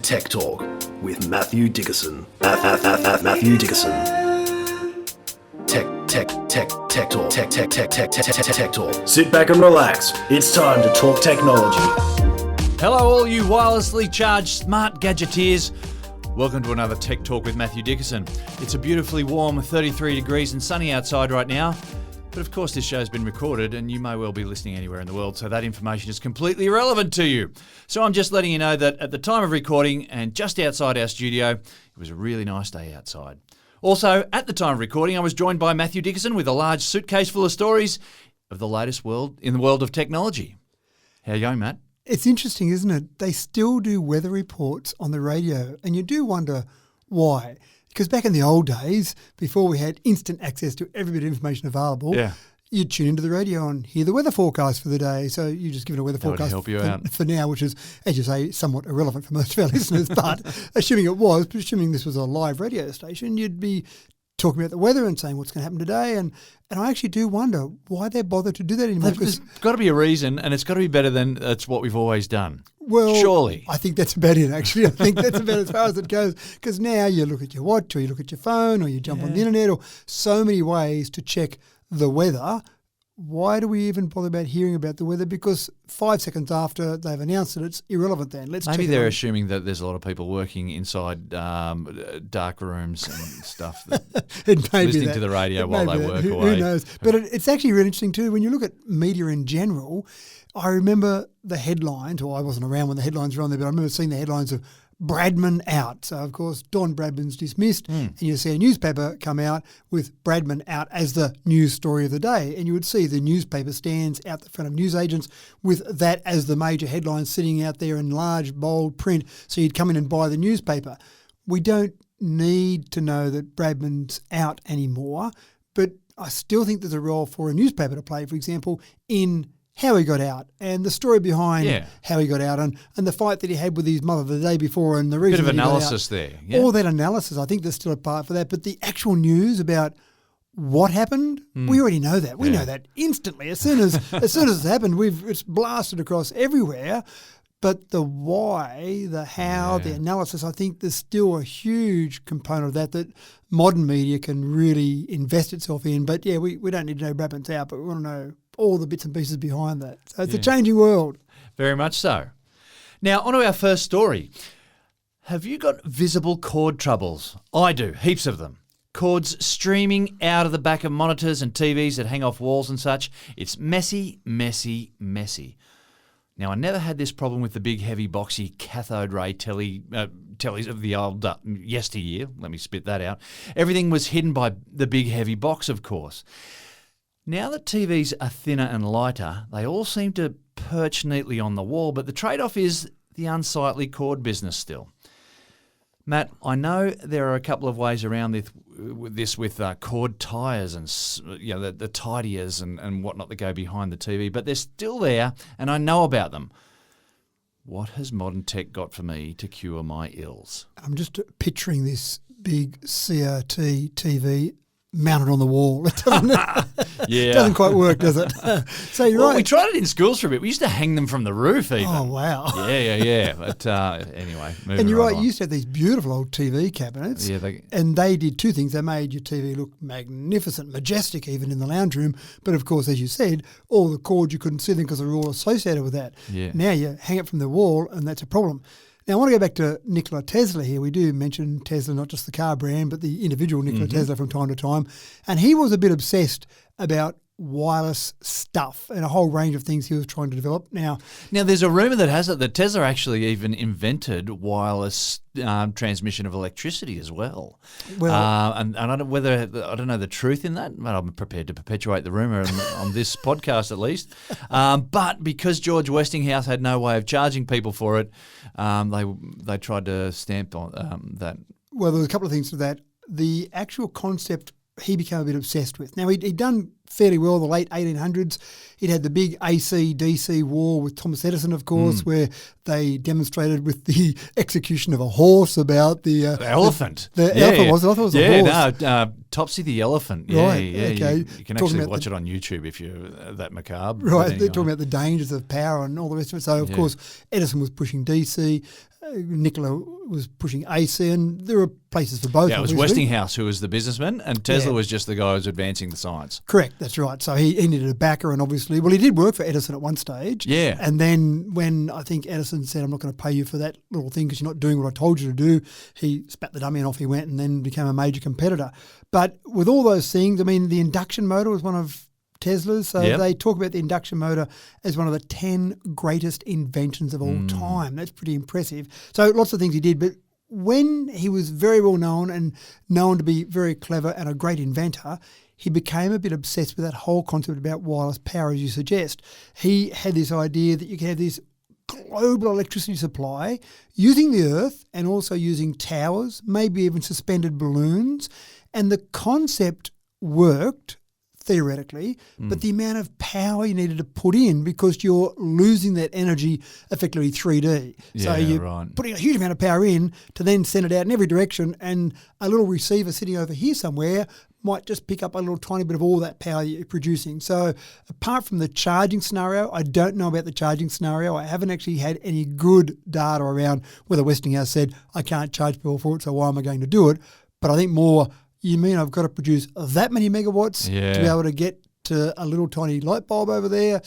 Tech Talk with Matthew Dickerson. Matthew Dickerson. Tech Talk. Sit back and relax. It's time to talk technology. Hello, all you wirelessly charged smart gadgeteers. Welcome to another Tech Talk with Matthew Dickerson. It's a beautifully warm 33 degrees and sunny outside right now. But of course, this show's been recorded and you may well be listening anywhere in the world, so that information is completely irrelevant to you. So I'm just letting you know that at the time of recording and just outside our studio, it was a really nice day outside. Also, at the time of recording, I was joined by Matthew Dickerson with a large suitcase full of stories of the latest in the world of technology. How are you going, Matt? It's interesting, isn't it? They still do weather reports on the radio, and you do wonder why. Because back in the old days, before we had instant access to every bit of information available, you'd tune into the radio and hear the weather forecast for the day. So you just give it a weather forecast help you out. For now, which is, as you say, somewhat irrelevant for most of our listeners. But assuming this was a live radio station, you'd be talking about the weather and saying what's going to happen today. And I actually do wonder why they bother to do that anymore. There's got to be a reason, and it's got to be better than that's what we've always done. Well, surely. I think that's about it, actually. I think that's about as far as it goes. Because now you look at your watch or you look at your phone or you jump on the internet or so many ways to check the weather. Why do we even bother about hearing about the weather? Because 5 seconds after they've announced it, it's irrelevant then. Maybe they're assuming that there's a lot of people working inside dark rooms and stuff, listening to the radio while they work away. Who knows? But it's actually really interesting too. When you look at media in general, I remember the headlines, or I wasn't around when the headlines were on there, but I remember seeing the headlines of Bradman out. So, of course, Don Bradman's dismissed, and you see a newspaper come out with Bradman out as the news story of the day. And you would see the newspaper stands out the front of newsagents with that as the major headline sitting out there in large, bold print. So you'd come in and buy the newspaper. We don't need to know that Bradman's out anymore, but I still think there's a role for a newspaper to play, for example, in how he got out and the story behind how he got out and the fight that he had with his mother the day before and the reason bit of that he analysis got out. there. Yeah. All that analysis, I think there's still a part for that. But the actual news about what happened, we already know that. We know that instantly. As soon as it's happened, it's blasted across everywhere. But the why, the how, the analysis, I think there's still a huge component of that modern media can really invest itself in. But we don't need to know Bradman's out, but we want to know all the bits and pieces behind that. So it's a changing world. Very much so. Now, on to our first story. Have you got visible cord troubles? I do, heaps of them. Cords streaming out of the back of monitors and TVs that hang off walls and such. It's messy, messy, messy. Now, I never had this problem with the big, heavy, boxy cathode ray tellies of the old yesteryear. Let me spit that out. Everything was hidden by the big, heavy box, of course. Now that TVs are thinner and lighter, they all seem to perch neatly on the wall, but the trade-off is the unsightly cord business still. Matt, I know there are a couple of ways around this with cord tyres and the tidiers and whatnot that go behind the TV, but they're still there, and I know about them. What has modern tech got for me to cure my ills? I'm just picturing this big CRT TV mounted on the wall. It doesn't quite work, does it? So you're right. We tried it in schools for a bit. We used to hang them from the roof even. Oh, wow. Yeah. But anyway, moving and you're right, on. you used to have these beautiful old TV cabinets. Yeah, and they did two things. They made your TV look magnificent, majestic even in the lounge room. But of course, as you said, all the cords, you couldn't see them because they were all associated with that. Yeah. Now you hang it from the wall and that's a problem. Now, I want to go back to Nikola Tesla here. We do mention Tesla, not just the car brand, but the individual Nikola Tesla from time to time. And he was a bit obsessed about wireless stuff and a whole range of things he was trying to develop. Now there's a rumour that has it that Tesla actually even invented wireless transmission of electricity as well. Well, and I don't know the truth in that, but I'm prepared to perpetuate the rumour on this podcast at least. But because George Westinghouse had no way of charging people for it, they tried to stamp on that. Well, there's a couple of things to that. The actual concept he became a bit obsessed with. Now, he'd done fairly well in the late 1800s. He'd had the big AC-DC war with Thomas Edison, of course, where they demonstrated with the execution of a horse about the elephant. The elephant was it? I thought it was a horse. No, Topsy the elephant. Yeah, Right, yeah. okay. You can Talking actually about watch it on YouTube if you're that macabre. Right, But they're anyway. talking about the dangers of power and all the rest of it. So, of course, Edison was pushing DC, Nikola was pushing AC, and there were places for both. Yeah, it was obviously. Westinghouse who was the businessman, and Tesla Yeah. was just the guy who was advancing the science. Correct, that's right. So he needed a backer, and obviously, well, he did work for Edison at one stage. Yeah. And then when I think Edison said, I'm not going to pay you for that little thing because you're not doing what I told you to do, he spat the dummy and off he went and then became a major competitor. But with all those things, I mean, the induction motor was one of Tesla's. So Yep. they talk about the induction motor as one of the 10 greatest inventions of all time. That's pretty impressive. So lots of things he did, but when he was very well known and known to be very clever and a great inventor, he became a bit obsessed with that whole concept about wireless power, as you suggest. He had this idea that you can have this global electricity supply using the earth and also using towers, maybe even suspended balloons. And the concept worked theoretically, but the amount of power you needed to put in because you're losing that energy effectively 3D. So Yeah, you're right. putting a huge amount of power in to then send it out in every direction, and a little receiver sitting over here somewhere might just pick up a little tiny bit of all that power you're producing. So apart from the charging scenario, I don't know about the charging scenario. I haven't actually had any good data around whether Westinghouse said, I can't charge people for it, so why am I going to do it? But I think more, you mean I've got to produce that many megawatts to be able to get to a little tiny light bulb over there?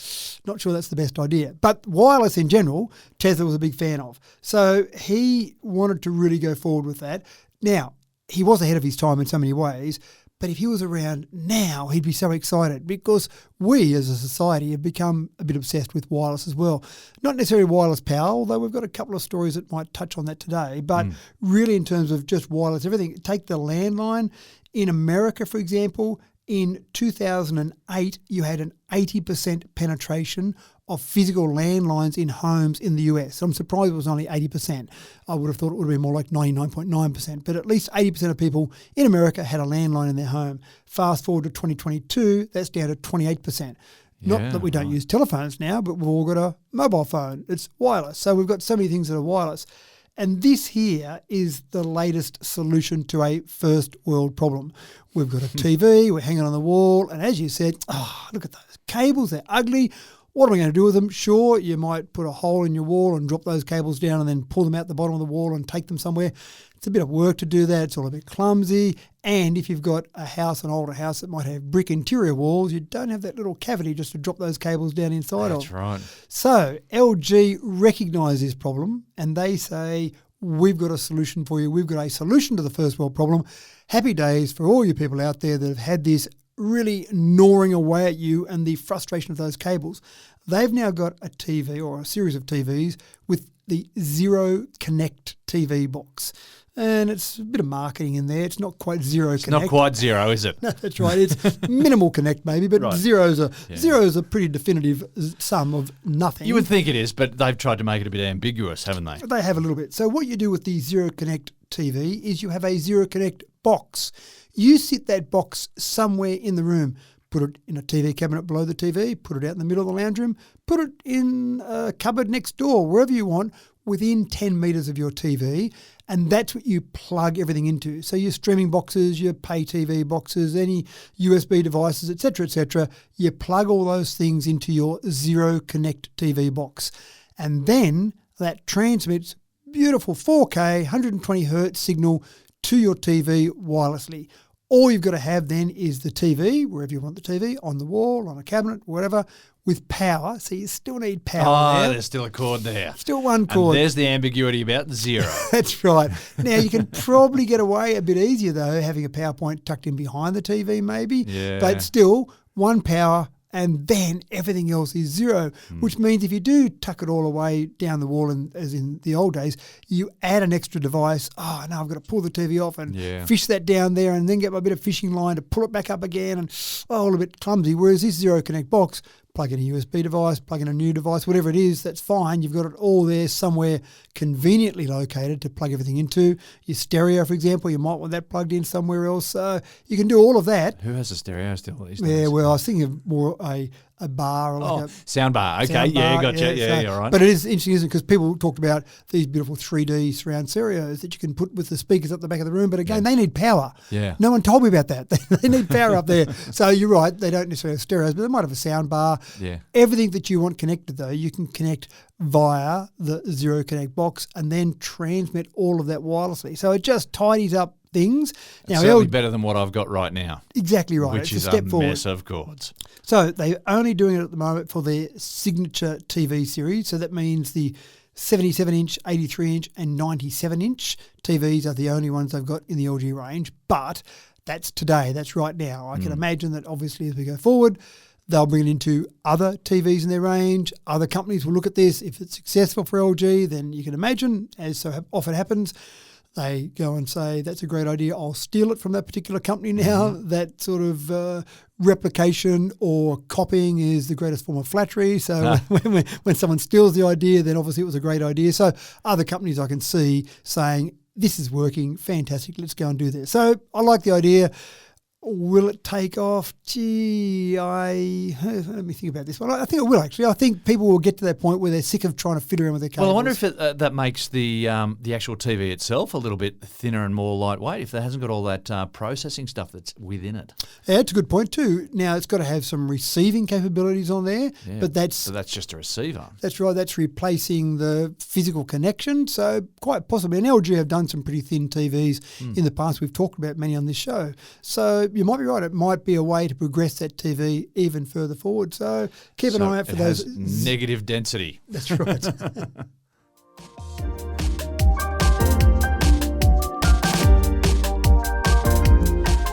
Not sure that's the best idea. But wireless in general, Tesla was a big fan of. So he wanted to really go forward with that. Now, he was ahead of his time in so many ways, but if he was around now, he'd be so excited because we as a society have become a bit obsessed with wireless as well. Not necessarily wireless power, although we've got a couple of stories that might touch on that today, but really in terms of just wireless everything. Take the landline. In America, for example, in 2008, you had an 80% penetration of physical landlines in homes in the US. I'm surprised it was only 80%. I would have thought it would have been more like 99.9%, but at least 80% of people in America had a landline in their home. Fast forward to 2022, that's down to 28%. Not that we don't use telephones now, but we've all got a mobile phone. It's wireless. So we've got so many things that are wireless. And this here is the latest solution to a first world problem. We've got a TV, we're hanging on the wall, and as you said, look at those cables, they're ugly. What am I going to do with them? Sure, you might put a hole in your wall and drop those cables down and then pull them out the bottom of the wall and take them somewhere. It's a bit of work to do that. It's all a bit clumsy. And if you've got a house, an older house that might have brick interior walls, you don't have that little cavity just to drop those cables down inside of. That's right. So LG recognise this problem and they say, we've got a solution for you. We've got a solution to the first world problem. Happy days for all you people out there that have had this really gnawing away at you and the frustration of those cables. They've now got a TV or a series of TVs with the Zero Connect TV box. And it's a bit of marketing in there. It's not quite Zero Connect. Not quite zero, is it? No, that's right. It's minimal connect maybe, but Right. zero's a pretty definitive sum of nothing. You would think it is, but they've tried to make it a bit ambiguous, haven't they? They have a little bit. So what you do with the Zero Connect TV is you have a Zero Connect box. You sit that box somewhere in the room. Put it in a TV cabinet below the TV, put it out in the middle of the lounge room, put it in a cupboard next door, wherever you want, within 10 metres of your TV. And that's what you plug everything into. So your streaming boxes, your pay TV boxes, any USB devices, etc., you plug all those things into your Zero Connect TV box. And then that transmits beautiful 4K, 120 hertz signal to your TV wirelessly. All you've got to have then is the TV, wherever you want the TV, on the wall, on a cabinet, whatever, with power. So you still need power there. There's still a cord there. Still one And cord. there's the ambiguity about the zero. That's right. Now, you can probably get away a bit easier, though, having a PowerPoint tucked in behind the TV maybe. Yeah. But still, one power and then everything else is zero, which means if you do tuck it all away down the wall, and as in the old days, you add an extra device. Oh, no, I've got to pull the TV off and fish that down there and then get my bit of fishing line to pull it back up again, and all a bit clumsy. Whereas this Zero Connect box, plug in a USB device, plug in a new device, whatever it is, that's fine. You've got it all there somewhere conveniently located to plug everything into. Your stereo, for example, you might want that plugged in somewhere else. So you can do all of that. Who has a stereo still these days? Yeah, well, I was thinking of more a a bar or like a sound bar. Okay, sound yeah, bar, gotcha. Yeah, so- all right. But it is interesting, isn't it? Because people talked about these beautiful 3D surround stereos that you can put with the speakers up the back of the room. But again, they need power. Yeah. No one told me about that. They need power up there. So you're right. They don't necessarily have stereos, but they might have a sound bar. Yeah. Everything that you want connected, though, you can connect via the Zero Connect box and then transmit all of that wirelessly. So it just tidies up things. It's certainly better than what I've got right now, Exactly right. which It's is a step forward. mess of cords. So they're only doing it at the moment for their signature TV series. So that means the 77-inch, 83-inch and 97-inch TVs are the only ones they've got in the LG range. But that's today. That's right now. I can imagine that obviously as we go forward, they'll bring it into other TVs in their range. Other companies will look at this. If it's successful for LG, then you can imagine, as so often happens, they go and say, that's a great idea, I'll steal it from that particular company now. That sort of replication or copying is the greatest form of flattery. So when someone steals the idea, then obviously it was a great idea. So other companies I can see saying, this is working, fantastic, let's go and do this. So I like the idea. Will it take off? Gee, let me think about this one. I think it will actually. I think people will get to that point where they're sick of trying to fit around with their cables. Well, I wonder if that makes the actual TV itself a little bit thinner and more lightweight if it hasn't got all that processing stuff that's within it. Yeah, it's a good point too. Now, it's got to have some receiving capabilities on there, but so that's just a receiver. That's right. That's replacing the physical connection. So quite possibly, and LG have done some pretty thin TVs in the past. We've talked about many on this show. So you might be right. It might be a way to progress that TV even further forward. So keep an eye out for those. Negative density. That's right.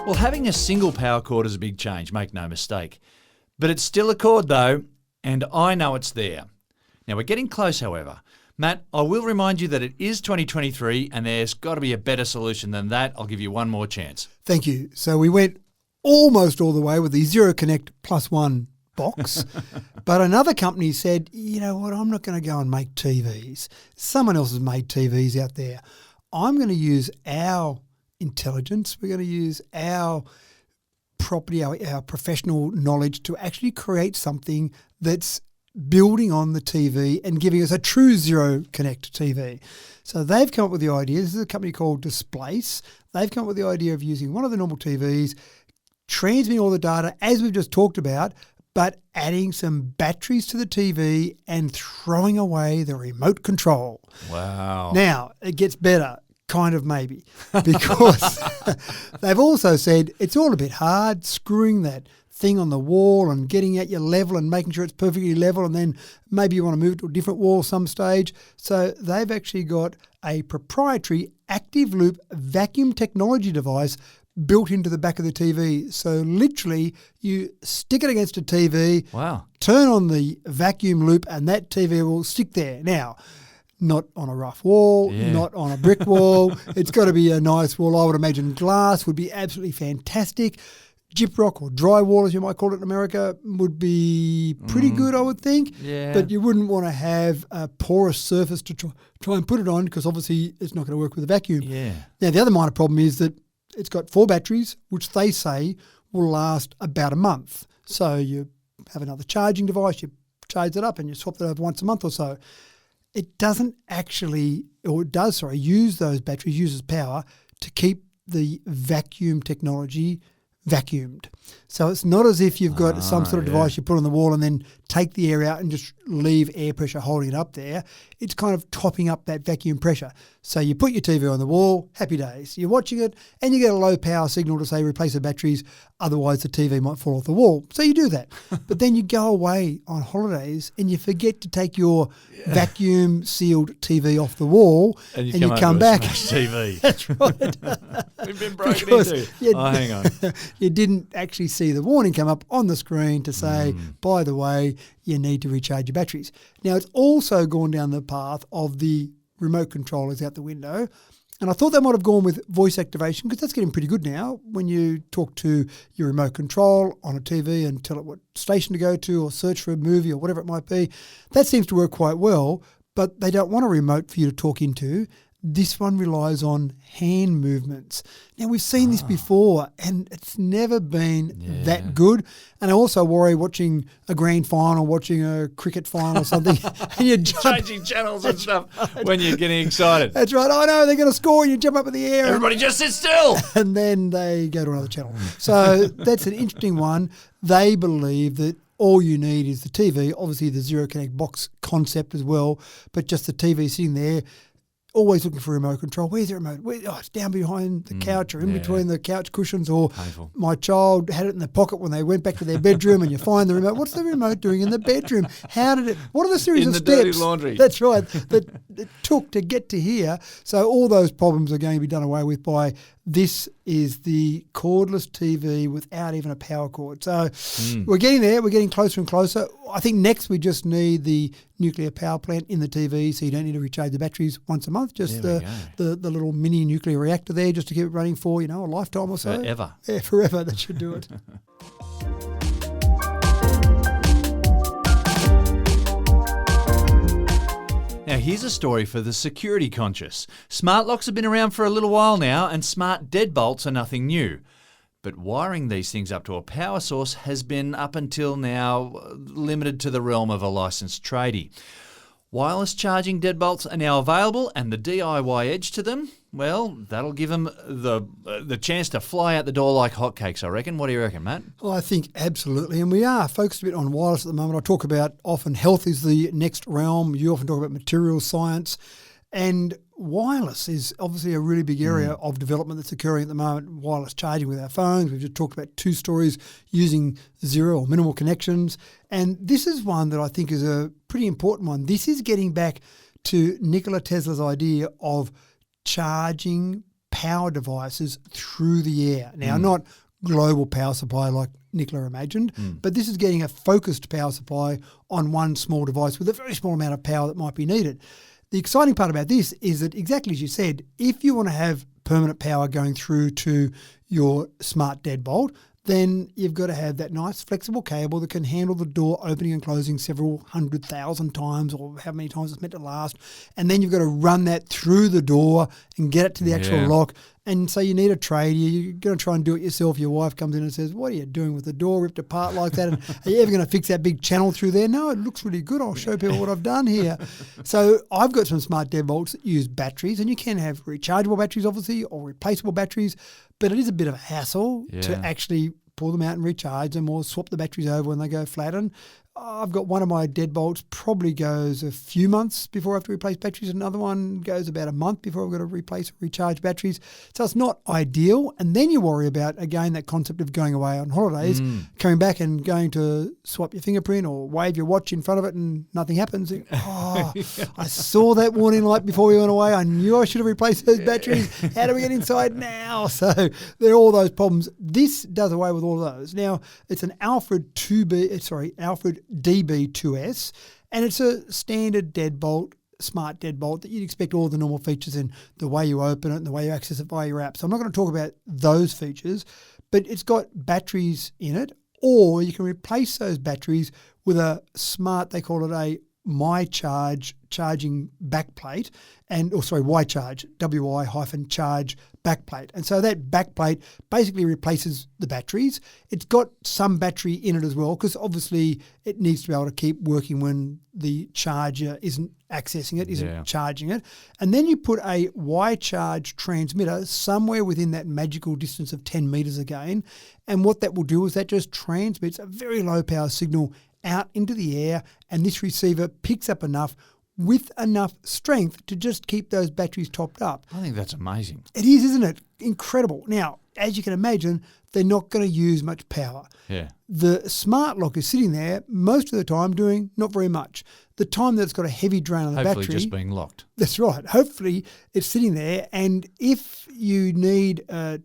Well, having a single power cord is a big change, make no mistake. But it's still a cord though, and I know it's there. Now we're getting close, however. Matt, I will remind you that it is 2023 and there's got to be a better solution than that. I'll give you one more chance. Thank you. So we went almost all the way with the Zero Connect Plus One box, but another company said, you know what, I'm not going to go and make TVs. Someone else has made TVs out there. I'm going to use our intelligence. We're going to use our property, our professional knowledge to actually create something that's building on the TV and giving us a true Zero Connect TV. So they've come up with the idea. This is a company called Displace. They've come up with the idea of using one of the normal TVs, transmitting all the data as we've just talked about, but adding some batteries to the TV and throwing away the remote control. Wow. Now, it gets better. Kind of maybe, because they've also said it's all a bit hard screwing that thing on the wall and getting at your level and making sure it's perfectly level, and then maybe you want to move it to a different wall some stage. So they've actually got a proprietary active loop vacuum technology device built into the back of the TV. So literally you stick it against a TV, Wow. turn on the vacuum loop, and that TV will stick there. Now, not on a rough wall, not on a brick wall. It's got to be a nice wall. I would imagine glass would be absolutely fantastic. Gyprock or drywall, as you might call it in America, would be pretty good, I would think. Yeah. But you wouldn't want to have a porous surface to try and put it on, because obviously it's not going to work with a vacuum. Yeah. Now, the other minor problem is that it's got 4 batteries, which they say will last about a month. So you have another charging device, you charge it up and you swap it over once a month or so. It doesn't actually, or it does, use those batteries, uses power to keep the vacuum technology vacuumed. So it's not as if you've got some sort of device you put on the wall and then take the air out and just leave air pressure holding it up there. It's kind of topping up that vacuum pressure. So you put your TV on the wall, happy days. You're watching it and you get a low power signal to say replace the batteries, otherwise the TV might fall off the wall. So you do that. But then you go away on holidays and you forget to take your vacuum sealed TV off the wall, and you come back. TV. That's right. We've been broken Because into. Hang on. You didn't actually see the warning come up on the screen to say, by the way, you need to recharge your batteries. Now, it's also gone down the path of the remote controllers out the window. And I thought they might have gone with voice activation, because that's getting pretty good now. When you talk to your remote control on a TV and tell it what station to go to or search for a movie or whatever it might be, that seems to work quite well. But they don't want a remote for you to talk into. This one relies on hand movements. Now, we've seen this before, and it's never been that good. And I also worry watching a grand final, watching a cricket final or something, and you jump. Changing channels and stuff when you're getting excited. That's right. Oh, no, they're going to score, and you jump up in the air. Everybody just sit still. And then they go to another channel. So that's an interesting one. They believe that all you need is the TV, obviously the Zero Connect box concept as well, but just the TV sitting there, always looking for a remote control. Where's the remote? It's down behind the couch or in between the couch cushions, or Painful. My child had it in their pocket when they went back to their bedroom, and you find the remote. What's the remote doing in the bedroom? How did it? What are the series of the steps? dirty laundry. That's right. That it took to get to here. So all those problems are going to be done away with by this is the cordless TV without even a power cord. So we're getting there. We're getting closer and closer. I think next we just need the nuclear power plant in the TV, so you don't need to recharge the batteries once a month. Just the little mini nuclear reactor there, just to keep it running for a lifetime or so. Forever. Yeah, forever. That should do it. Now, here's a story for the security conscious. Smart locks have been around for a little while now, and smart deadbolts are nothing new. But wiring these things up to a power source has been, up until now, limited to the realm of a licensed tradie. Wireless charging deadbolts are now available, and the DIY edge to them, well, that'll give them the chance to fly out the door like hotcakes, I reckon. What do you reckon, Matt? Well, I think absolutely. And we are focused a bit on wireless at the moment. I talk about often health is the next realm. You often talk about material science. And wireless is obviously a really big area of development that's occurring at the moment. Wireless charging with our phones. We've just talked about 2 stories using zero or minimal connections. And this is one that I think is a pretty important one. This is getting back to Nikola Tesla's idea of charging power devices through the air. Now, not global power supply like Nikola imagined, but this is getting a focused power supply on one small device with a very small amount of power that might be needed. The exciting part about this is that, exactly as you said, if you want to have permanent power going through to your smart deadbolt, then you've got to have that nice flexible cable that can handle the door opening and closing several 100,000 times, or how many times it's meant to last. And then you've got to run that through the door and get it to the actual lock. And so you need a trade. You're going to try and do it yourself. Your wife comes in and says, "What are you doing with the door ripped apart like that? And are you ever going to fix that big channel through there?" "No, it looks really good. I'll show people what I've done here." So I've got some smart deadbolts that use batteries, and you can have rechargeable batteries, obviously, or replaceable batteries, but it is a bit of a hassle to actually pull them out and recharge them, or swap the batteries over when they go flat. And I've got one of my deadbolts probably goes a few months before I have to replace batteries. Another one goes about a month before I've got to replace or recharge batteries. So it's not ideal. And then you worry about, again, that concept of going away on holidays, coming back and going to swap your fingerprint or wave your watch in front of it and nothing happens. I saw that warning light before we went away. I knew I should have replaced those batteries. How do we get inside now? So there are all those problems. This does away with all those. Now, it's an Alfred DB2S, and it's a standard deadbolt, smart deadbolt that you'd expect all the normal features in, the way you open it and the way you access it via your app. So I'm not going to talk about those features, but it's got batteries in it, or you can replace those batteries with a smart, they call it a MyCharge charging backplate, YCharge, WI-charge backplate. And so that backplate basically replaces the batteries. It's got some battery in it as well, because obviously it needs to be able to keep working when the charger isn't accessing it, isn't charging it. And then you put a YCharge transmitter somewhere within that magical distance of 10 metres again. And what that will do is that just transmits a very low power signal out into the air, and this receiver picks up enough with enough strength to just keep those batteries topped up. I think that's amazing. It is, isn't it? Incredible. Now, as you can imagine, they're not going to use much power. Yeah. The smart lock is sitting there most of the time doing not very much. The time that it's got a heavy drain on the Hopefully battery. just being locked. That's right. Hopefully it's sitting there, and if you need a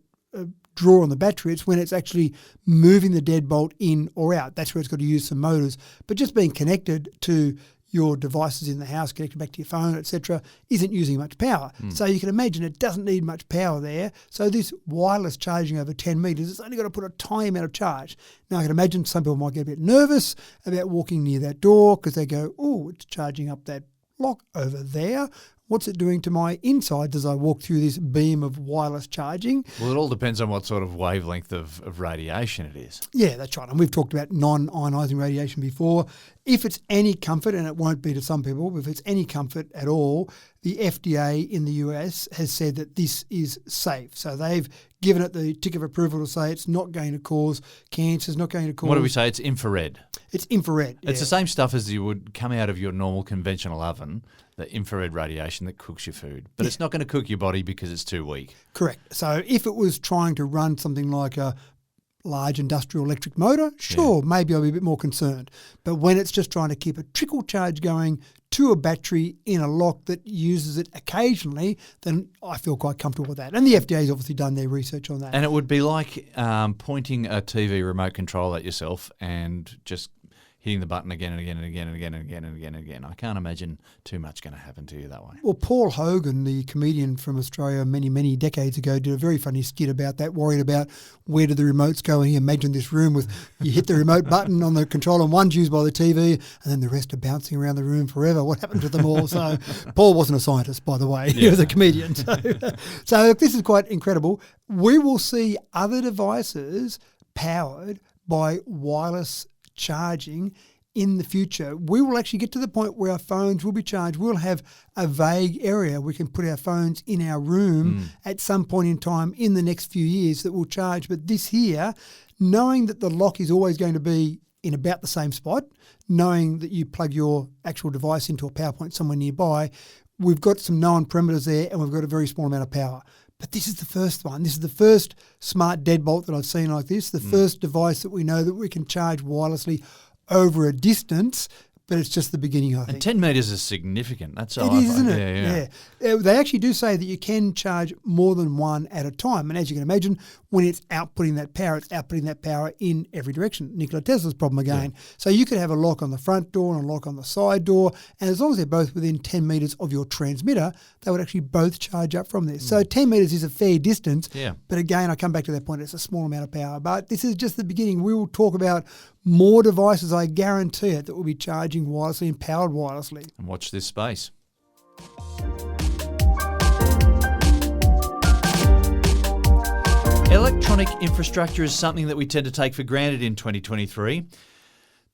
draw on the battery, it's when it's actually moving the deadbolt in or out. That's where it's got to use some motors. But just being connected to your devices in the house, connected back to your phone, etc., isn't using much power. So you can imagine it doesn't need much power there. So this wireless charging over 10 metres, it's only got to put a tiny amount of charge. Now I can imagine some people might get a bit nervous about walking near that door because they go, "Oh, it's charging up that lock over there. What's it doing to my insides as I walk through this beam of wireless charging? Well, it all depends on what sort of wavelength of radiation it is. Yeah, that's right. And we've talked about non-ionising radiation before. If it's any comfort, and it won't be to some people, but if it's any comfort at all, the FDA in the US has said that this is safe. So they've given it the tick of approval to say it's not going to cause cancer, it's not going to cause... What do we say? It's infrared. It's infrared. It's the same stuff as you would come out of your normal conventional oven, the infrared radiation that cooks your food. But it's not going to cook your body because it's too weak. Correct. So if it was trying to run something like a large industrial electric motor, sure, maybe I'll be a bit more concerned. But when it's just trying to keep a trickle charge going to a battery in a lock that uses it occasionally, then I feel quite comfortable with that. And the FDA's obviously done their research on that. And it would be like pointing a TV remote control at yourself and just hitting the button again and again and again and again and again and again and again. I can't imagine too much going to happen to you that way. Well, Paul Hogan, the comedian from Australia many, many decades ago, did a very funny skit about that, worried about where do the remotes go. And he imagined this room with you hit the remote button on the control and one's used by the TV and then the rest are bouncing around the room forever. What happened to them all? So Paul wasn't a scientist, by the way. He was a comedian. So look, this is quite incredible. We will see other devices powered by wireless charging in the future. We will actually get to the point where our phones will be charged. We'll have a vague area we can put our phones in our room at some point in time in the next few years that will charge. But this here, knowing that the lock is always going to be in about the same spot, knowing that you plug your actual device into a power point somewhere nearby, we've got some known parameters there and we've got a very small amount of power. But this is the first one. This is the first smart deadbolt that I've seen like this, the first device that we know that we can charge wirelessly over a distance, but it's just the beginning, I think. And 10 metres is significant. That's It is, isn't it? Yeah. They actually do say that you can charge more than one at a time. And as you can imagine, when it's outputting that power in every direction. Nikola Tesla's problem again. Yeah. So you could have a lock on the front door and a lock on the side door, and as long as they're both within 10 metres of your transmitter, they would actually both charge up from there. So 10 metres is a fair distance. Yeah. But again, I come back to that point, it's a small amount of power. But this is just the beginning. We will talk about more devices, I guarantee it, that will be charging wirelessly and powered wirelessly. And watch this space. Electronic infrastructure is something that we tend to take for granted in 2023.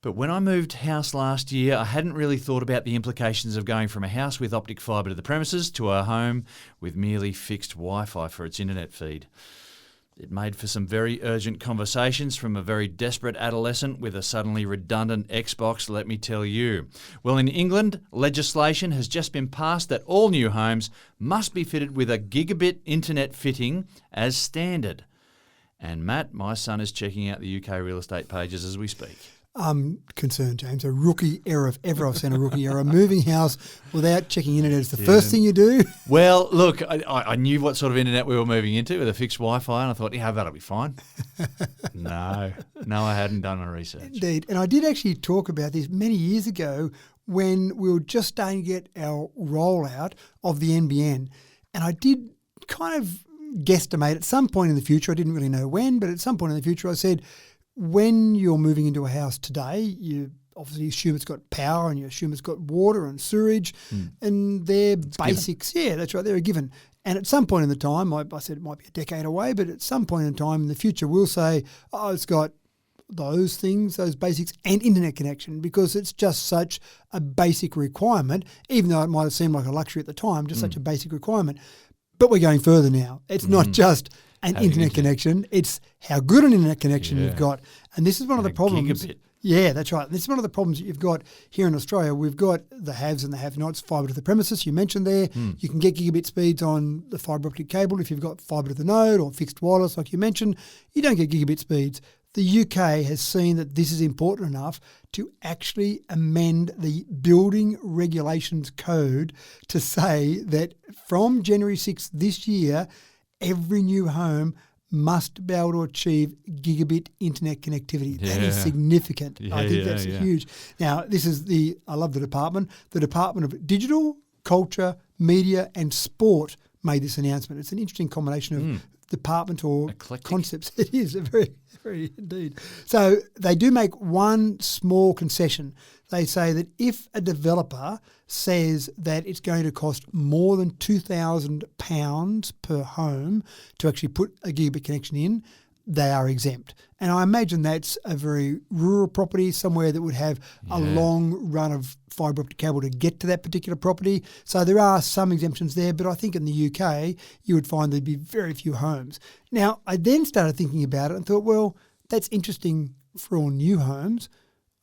But when I moved house last year, I hadn't really thought about the implications of going from a house with optic fibre to the premises to a home with merely fixed Wi-Fi for its internet feed. It made for some very urgent conversations from a very desperate adolescent with a suddenly redundant Xbox, let me tell you. Well, in England, legislation has just been passed that all new homes must be fitted with a gigabit internet fitting as standard. And Matt, my son, is checking out the UK real estate pages as we speak. I'm concerned, James. A rookie error, if ever I've seen a rookie error. Moving house without checking internet is the first thing you do. Well, look, I knew what sort of internet we were moving into with a fixed Wi-Fi, and I thought, yeah, that'll be fine. No, I hadn't done my research. Indeed. And I did actually talk about this many years ago when we were just starting to get our rollout of the NBN. And I did kind of guesstimate at some point in the future, I didn't really know when, but at some point in the future I said, when you're moving into a house today, you obviously assume it's got power and you assume it's got water and sewerage and they're basics. Given. Yeah, that's right. They're a given. And at some point in the time, I said it might be a decade away, but at some point in time in the future, we'll say, oh, it's got those things, those basics and internet connection because it's just such a basic requirement, even though it might have seemed like a luxury at the time, just such a basic requirement. But we're going further now. It's not just an internet connection. It's how good an internet connection you've got. And this is one of the problems. Gigabit. Yeah, that's right. This is one of the problems that you've got here in Australia. We've got the haves and the have-nots, fibre to the premises, you mentioned there. You can get gigabit speeds on the fibre optic cable if you've got fibre to the node or fixed wireless like you mentioned. You don't get gigabit speeds. The UK has seen that this is important enough to actually amend the Building Regulations Code to say that from January 6th this year, every new home must be able to achieve gigabit internet connectivity. That is significant. I think that's huge. Now, I love the Department of Digital, Culture, Media and Sport made this announcement. It's an interesting combination of department or Eclectic. concepts. It is very, very indeed. So they do make one small concession. They say that if a developer says that it's going to cost more than £2,000 per home to actually put a gigabit connection in, they are exempt. And I imagine that's a very rural property, somewhere that would have a long run of fibre optic cable to get to that particular property. So there are some exemptions there, but I think in the UK you would find there'd be very few homes. Now, I then started thinking about it and thought, well, that's interesting for all new homes.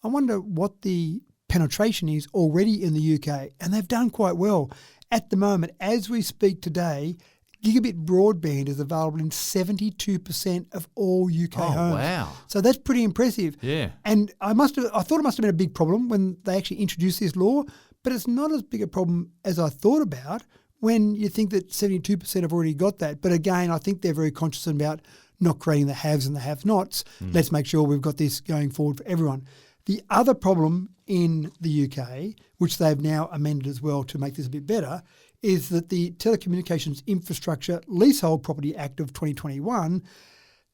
I wonder what the penetration is already in the UK, and they've done quite well. At the moment, as we speak today, gigabit broadband is available in 72% of all UK homes. Wow. So that's pretty impressive. Yeah. And I thought it must have been a big problem when they actually introduced this law, but it's not as big a problem as I thought about when you think that 72% have already got that. But again, I think they're very conscious about not creating the haves and the have-nots. Let's make sure we've got this going forward for everyone. The other problem in the UK, which they've now amended as well to make this a bit better, is that the Telecommunications Infrastructure Leasehold Property Act of 2021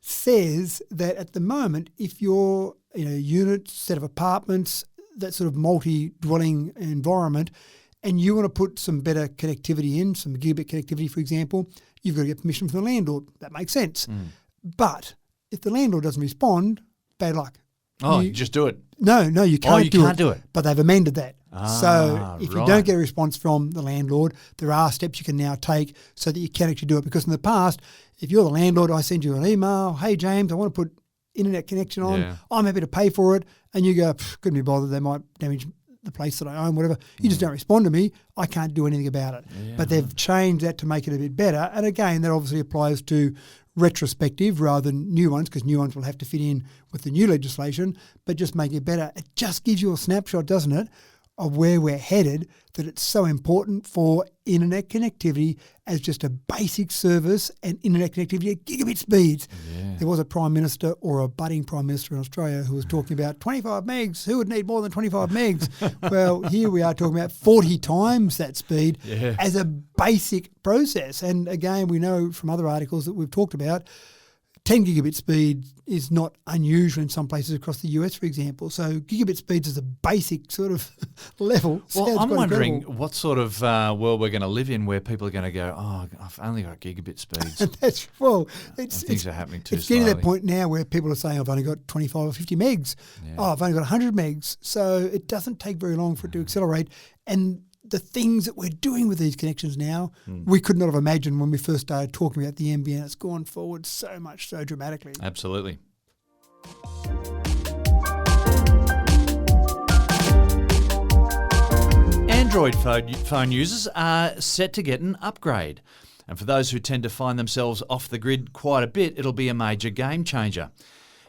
says that at the moment, if you're in a unit, set of apartments, that sort of multi-dwelling environment, and you want to put some better connectivity in, some gigabit connectivity, for example, you've got to get permission from the landlord. That makes sense. But if the landlord doesn't respond, bad luck. Oh, you just do it. No, you can't you can't do it. But they've amended that. So if you right. don't get a response from the landlord, there are steps you can now take so that you can actually do it. Because in the past, if you're the landlord, I send you an email, hey, James, I want to put internet connection on. Yeah. I'm happy to pay for it. And you go, couldn't be bothered. They might damage the place that I own, whatever. You just don't respond to me. I can't do anything about it. Yeah. But they've changed that to make it a bit better. And again, that obviously applies to retrospective rather than new ones, because new ones will have to fit in with the new legislation, but just make it better. It just gives you a snapshot, doesn't it, of where we're headed, that it's so important for internet connectivity as just a basic service and internet connectivity at gigabit speeds. Yeah. There was a Prime Minister or a budding Prime Minister in Australia who was talking about 25 megs. Who would need more than 25 megs? Well, here we are talking about 40 times that speed as a basic process. And again, we know from other articles that we've talked about, 10 gigabit speed is not unusual in some places across the US, for example. So gigabit speeds is a basic sort of level. Well, I'm wondering incredible. what sort of world we're going to live in where people are going to go, oh, I've only got gigabit speeds. Things are happening too It's getting to slowly. that point now where people are saying, I've only got 25 or 50 megs. Yeah. Oh, I've only got 100 megs. So it doesn't take very long for it to accelerate. And the things that we're doing with these connections now, we could not have imagined when we first started talking about the NBN. It's gone forward so much, so dramatically. Absolutely. Android phone users are set to get an upgrade. And for those who tend to find themselves off the grid quite a bit, it'll be a major game changer.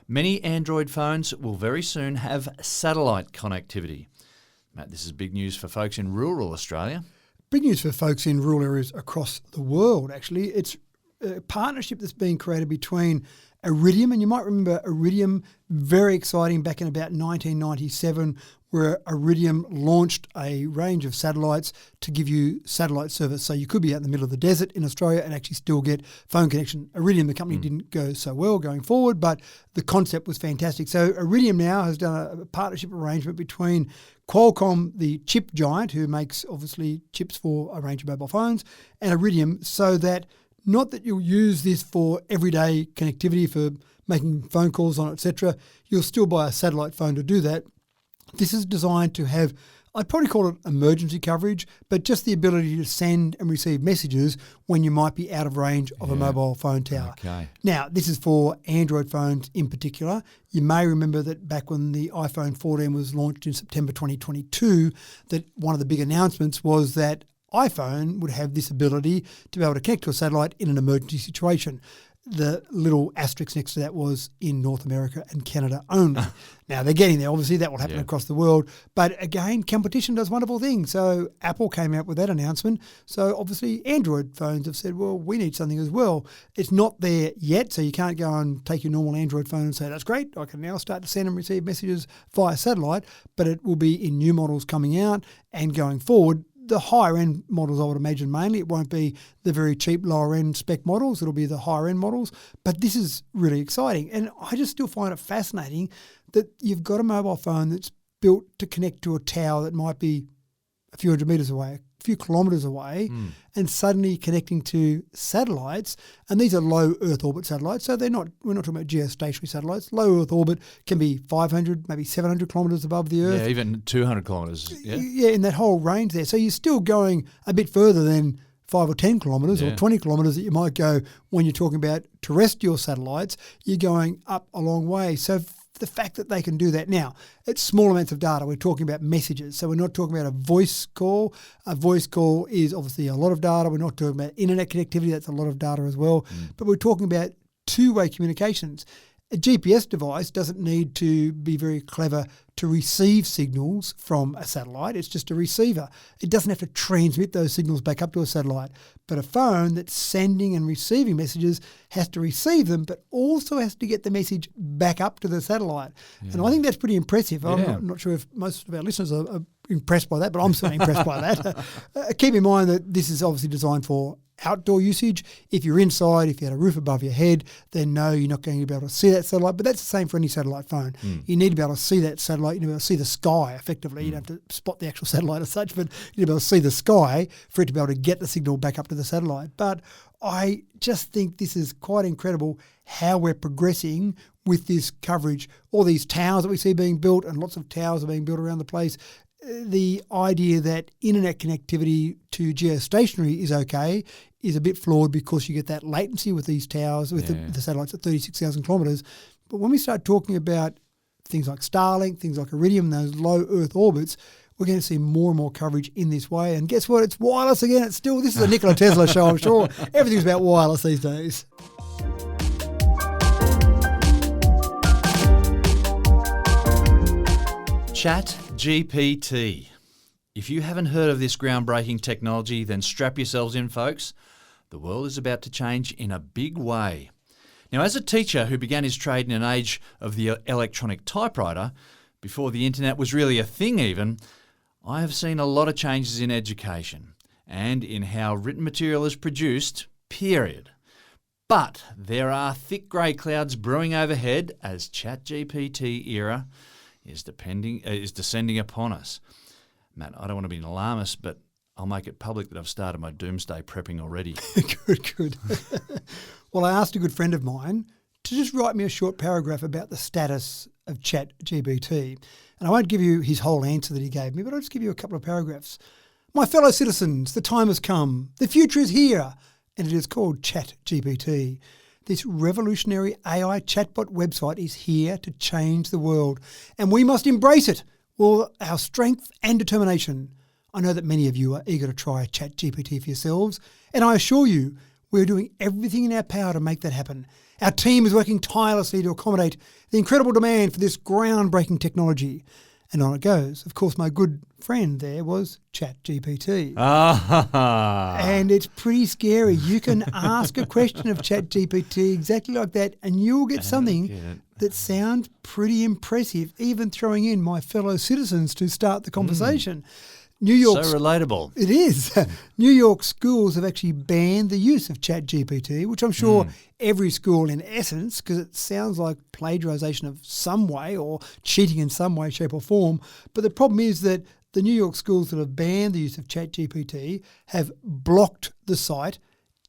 Many Android phones will very soon have satellite connectivity. Matt, this is big news for folks in rural Australia. Big news for folks in rural areas across the world, actually. It's a partnership that's being created between Iridium, and you might remember Iridium, very exciting back in about 1997, where Iridium launched a range of satellites to give you satellite service. So you could be out in the middle of the desert in Australia and actually still get phone connection. Iridium, the company, didn't go so well going forward, but the concept was fantastic. So Iridium now has done a partnership arrangement between Qualcomm, the chip giant, who makes obviously chips for a range of mobile phones, and Iridium, so that not that you'll use this for everyday connectivity for making phone calls on, etc. You'll still buy a satellite phone to do that. This is designed to have, I'd probably call it emergency coverage, but just the ability to send and receive messages when you might be out of range of a mobile phone tower. Okay. Now, this is for Android phones in particular. You may remember that back when the iPhone 14 was launched in September 2022, that one of the big announcements was that iPhone would have this ability to be able to connect to a satellite in an emergency situation. The little asterisk next to that was in North America and Canada only. Now, they're getting there. Obviously, that will happen across the world. But again, competition does wonderful things. So Apple came out with that announcement. So obviously, Android phones have said, well, we need something as well. It's not there yet, so you can't go and take your normal Android phone and say, that's great, I can now start to send and receive messages via satellite. But it will be in new models coming out and going forward. the higher end models, I would imagine mainly. It won't be the very cheap lower end spec models. It'll be the higher end models. But this is really exciting. And I just still find it fascinating that you've got a mobile phone that's built to connect to a tower that might be a few hundred metres away, a few kilometres away, and suddenly connecting to satellites. And these are low Earth orbit satellites, so we're not talking about geostationary satellites. Low Earth orbit can be 500, maybe 700 kilometres above the Earth. Yeah, even 200 kilometres. Yeah. Yeah, in that whole range there. So you're still going a bit further than 5 or 10 kilometres or 20 kilometres that you might go when you're talking about terrestrial satellites. You're going up a long way. So the fact that they can do that now, it's small amounts of data. We're talking about messages. So we're not talking about a voice call. A voice call is obviously a lot of data. We're not talking about internet connectivity. That's a lot of data as well. But we're talking about two-way communications. A GPS device doesn't need to be very clever to receive signals from a satellite. It's just a receiver. It doesn't have to transmit those signals back up to a satellite. But a phone that's sending and receiving messages has to receive them, but also has to get the message back up to the satellite. Yeah. And I think that's pretty impressive. I'm not sure if most of our listeners are impressed by that, but I'm certainly impressed by that. Keep in mind that this is obviously designed for outdoor usage. If you're inside, if you had a roof above your head, then no, you're not going to be able to see that satellite. But that's the same for any satellite phone. You need to be able to see that satellite. You need to be able to see the sky effectively. You don't have to spot the actual satellite as such, but you need to be able to see the sky for it to be able to get the signal back up to the satellite. But I just think this is quite incredible how we're progressing with this coverage. All these towers that we see being built, and lots of towers are being built around the place. The idea that internet connectivity to geostationary is okay is a bit flawed because you get that latency with these towers, with the satellites at 36,000 kilometres. But when we start talking about things like Starlink, things like Iridium, those low Earth orbits, we're going to see more and more coverage in this way. And guess what? It's wireless again. This is a Nikola Tesla show, I'm sure. Everything's about wireless these days. ChatGPT. If you haven't heard of this groundbreaking technology, then strap yourselves in, folks. The world is about to change in a big way. Now, as a teacher who began his trade in an age of the electronic typewriter, before the internet was really a thing even, I have seen a lot of changes in education and in how written material is produced, period. But there are thick grey clouds brewing overhead as ChatGPT era is descending upon us. Matt, I don't want to be an alarmist, but I'll make it public that I've started my doomsday prepping already. Good. Well, I asked a good friend of mine to just write me a short paragraph about the status of ChatGPT. And I won't give you his whole answer that he gave me, but I'll just give you a couple of paragraphs. My fellow citizens, the time has come. The future is here, and it is called ChatGPT. This revolutionary AI chatbot website is here to change the world, and we must embrace it with our strength and determination. I know that many of you are eager to try ChatGPT for yourselves, and I assure you we're doing everything in our power to make that happen. Our team is working tirelessly to accommodate the incredible demand for this groundbreaking technology. And on it goes. Of course, my good friend there was ChatGPT. And it's pretty scary. You can ask a question of ChatGPT exactly like that, and you'll get something that sounds pretty impressive, even throwing in my fellow citizens to start the conversation. New York, so relatable. It is. New York schools have actually banned the use of ChatGPT, which I'm sure every school in essence, because it sounds like plagiarization of some way or cheating in some way, shape or form. But the problem is that the New York schools that have banned the use of ChatGPT have blocked the site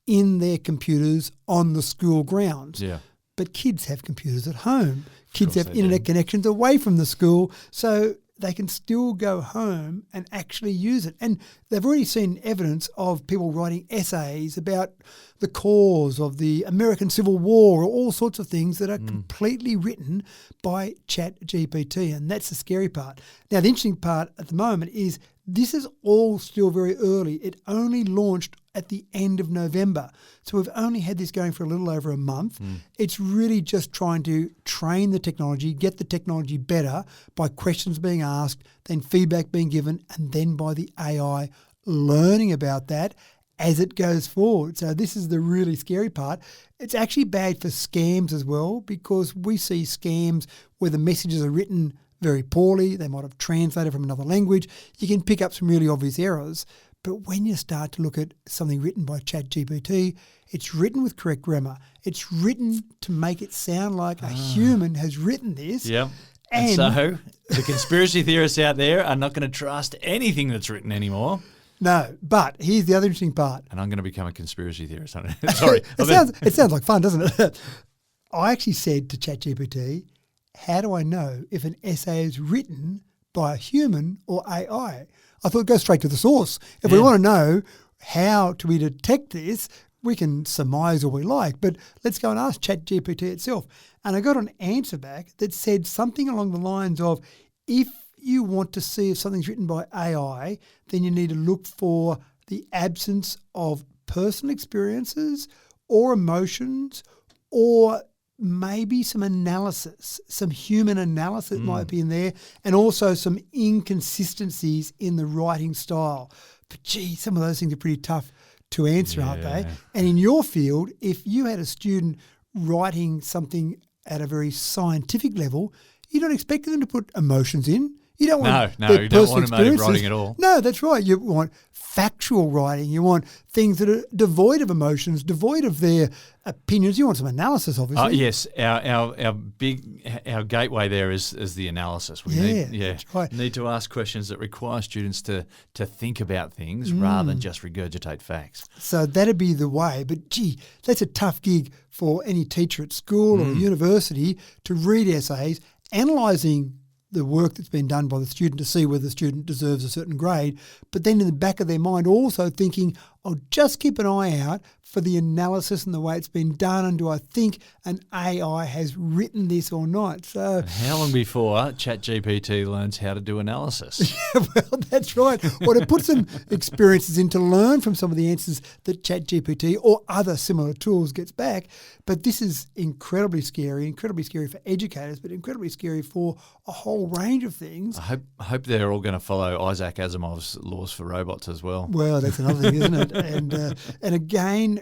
in their computers on the school grounds. Yeah. But kids have computers at home. Kids have internet connections away from the school. So they can still go home and actually use it. And they've already seen evidence of people writing essays about the cause of the American Civil War or all sorts of things that are completely written by ChatGPT. And that's the scary part. Now, the interesting part at the moment is this is all still very early. It only launched at the end of November. So we've only had this going for a little over a month. It's really just trying to train the technology, get the technology better by questions being asked, then feedback being given, and then by the AI learning about that as it goes forward. So this is the really scary part. It's actually bad for scams as well, because we see scams where the messages are written very poorly. They might have translated from another language. You can pick up some really obvious errors. But when you start to look at something written by ChatGPT, it's written with correct grammar. It's written to make it sound like a human has written this. Yep. And so the conspiracy theorists out there are not going to trust anything that's written anymore. No, but here's the other interesting part. And I'm going to become a conspiracy theorist. Sorry. It sounds like fun, doesn't it? I actually said to ChatGPT, how do I know if an essay is written by a human or AI? I thought go straight to the source. If we want to know how do we detect this, we can surmise all we like, but let's go and ask ChatGPT itself. And I got an answer back that said something along the lines of, if you want to see if something's written by AI, then you need to look for the absence of personal experiences or emotions, or maybe some analysis, some human analysis might be in there, and also some inconsistencies in the writing style. But gee, some of those things are pretty tough to answer, aren't they? And in your field, if you had a student writing something at a very scientific level, you don't expect them to put emotions in. You don't want you don't want emotive writing at all. No, that's right. You want factual writing. You want things that are devoid of emotions, devoid of their opinions. You want some analysis, obviously. Yes, our gateway there is the analysis. We need to ask questions that require students to think about things rather than just regurgitate facts. So that'd be the way. But gee, that's a tough gig for any teacher at school or university to read essays, analysing the work that's been done by the student to see whether the student deserves a certain grade, but then in the back of their mind also thinking, I'll just keep an eye out for the analysis and the way it's been done, and do I think an AI has written this or not? So how long before ChatGPT learns how to do analysis? Well, that's right. Or to put some experiences in to learn from some of the answers that ChatGPT or other similar tools gets back. But this is incredibly scary for educators, but incredibly scary for a whole range of things. I hope they're all going to follow Isaac Asimov's laws for robots as well. Well, that's another thing, isn't it? And again,